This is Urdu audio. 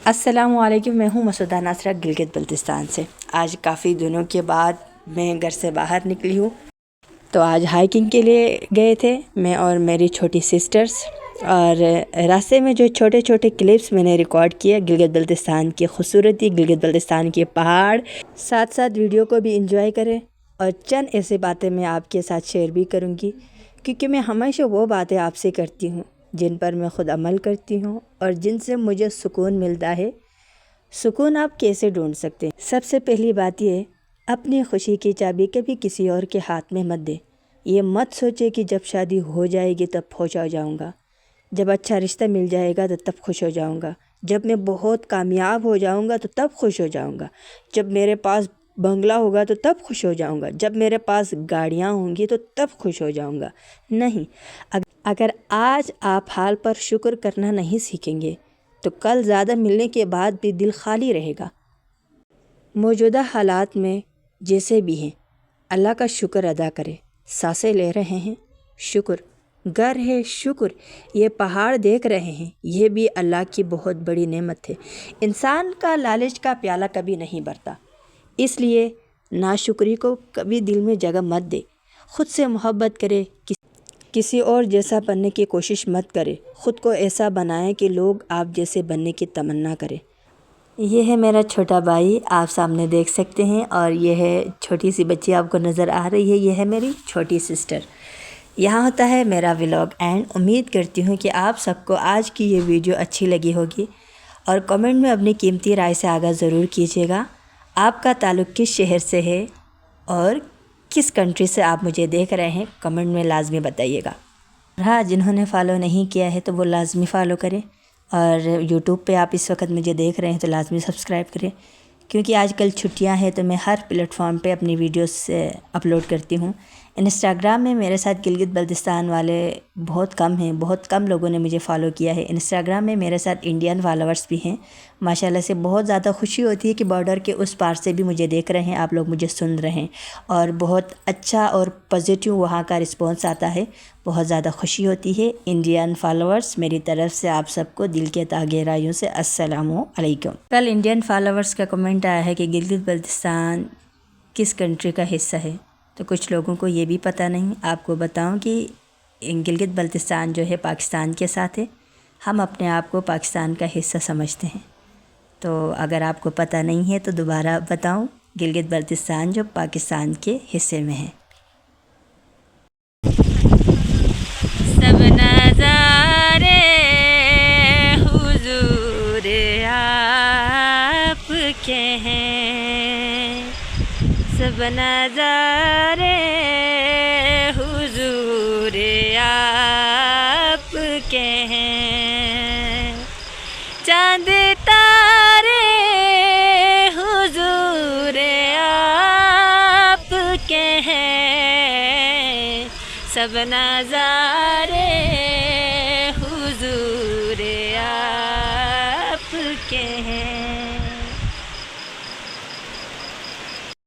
السلام علیکم، میں ہوں مسعودہ ناصرہ گلگت بلتستان سے۔ آج کافی دنوں کے بعد میں گھر سے باہر نکلی ہوں، تو آج ہائیکنگ کے لیے گئے تھے میں اور میری چھوٹی سسٹرز، اور راستے میں جو چھوٹے چھوٹے کلپس میں نے ریکارڈ کیے گلگت بلتستان کی خوبصورتی، گلگت بلتستان کے پہاڑ، ساتھ ساتھ ویڈیو کو بھی انجوائے کریں، اور چند ایسے باتیں میں آپ کے ساتھ شیئر بھی کروں گی، کیونکہ میں ہمیشہ وہ باتیں آپ سے کرتی ہوں جن پر میں خود عمل کرتی ہوں اور جن سے مجھے سکون ملتا ہے۔ سکون آپ کیسے ڈھونڈ سکتے ہیں؟ سب سے پہلی بات یہ، اپنی خوشی کی چابی کبھی کسی اور کے ہاتھ میں مت دے۔ یہ مت سوچے کہ جب شادی ہو جائے گی تب خوش ہو جاؤں گا، جب اچھا رشتہ مل جائے گا تو تب خوش ہو جاؤں گا، جب میں بہت کامیاب ہو جاؤں گا تو تب خوش ہو جاؤں گا، جب میرے پاس بنگلہ ہوگا تو تب خوش ہو جاؤں گا، جب میرے پاس گاڑیاں ہوں گی تو تب خوش ہو جاؤں گا۔ نہیں، اگر آج آپ حال پر شکر کرنا نہیں سیکھیں گے تو کل زیادہ ملنے کے بعد بھی دل خالی رہے گا۔ موجودہ حالات میں جیسے بھی ہیں، اللہ کا شکر ادا کریں۔ سانسیں لے رہے ہیں، شکر۔ گھر ہے، شکر۔ یہ پہاڑ دیکھ رہے ہیں، یہ بھی اللہ کی بہت بڑی نعمت ہے۔ انسان کا لالچ کا پیالہ کبھی نہیں بھرتا، اس لیے ناشکری کو کبھی دل میں جگہ مت دے۔ خود سے محبت کرے، کسی اور جیسا بننے کی کوشش مت کرے۔ خود کو ایسا بنائیں کہ لوگ آپ جیسے بننے کی تمنا کریں۔ یہ ہے میرا چھوٹا بھائی، آپ سامنے دیکھ سکتے ہیں، اور یہ ہے چھوٹی سی بچی آپ کو نظر آ رہی ہے، یہ ہے میری چھوٹی سسٹر۔ یہاں ہوتا ہے میرا ولاگ اینڈ۔ امید کرتی ہوں کہ آپ سب کو آج کی یہ ویڈیو اچھی لگی ہوگی، اور کمنٹ میں اپنی قیمتی رائے سے آگاہ ضرور کیجیے گا۔ آپ کا تعلق کس شہر سے ہے اور کس کنٹری سے آپ مجھے دیکھ رہے ہیں، کمنٹ میں لازمی بتائیے گا۔ ہاں، جنہوں نے فالو نہیں کیا ہے تو وہ لازمی فالو کریں، اور یوٹیوب پہ آپ اس وقت مجھے دیکھ رہے ہیں تو لازمی سبسکرائب کریں، کیونکہ آج کل چھٹیاں ہیں تو میں ہر پلیٹ فارم پہ اپنی ویڈیوز اپلوڈ کرتی ہوں۔ انسٹاگرام میں میرے ساتھ گلگت بلتستان والے بہت کم ہیں، بہت کم لوگوں نے مجھے فالو کیا ہے۔ انسٹاگرام میں میرے ساتھ انڈین فالوورز بھی ہیں، ماشاءاللہ سے بہت زیادہ خوشی ہوتی ہے کہ بارڈر کے اس پار سے بھی مجھے دیکھ رہے ہیں، آپ لوگ مجھے سن رہے ہیں، اور بہت اچھا اور پازیٹیو وہاں کا رسپانس آتا ہے، بہت زیادہ خوشی ہوتی ہے۔ انڈین فالوورز، میری طرف سے آپ سب کو دل کے تہہ گہرائیوں سے السلام علیکم۔ کل انڈین فالوورز کا کمنٹ آیا ہے کہ گلگت بلتستان کس کنٹری کا حصہ ہے، تو کچھ لوگوں کو یہ بھی پتہ نہیں۔ آپ کو بتاؤں کہ گلگت بلتستان جو ہے پاکستان کے ساتھ ہے، ہم اپنے آپ کو پاکستان کا حصہ سمجھتے ہیں، تو اگر آپ کو پتہ نہیں ہے تو دوبارہ بتاؤں، گلگت بلتستان جو پاکستان کے حصے میں ہے۔ سب نظارے حضور آپ کے ہیں، سب نظارے حضور آپ کے ہیں، چاند تارے حضور آپ کے ہیں، سب نظارے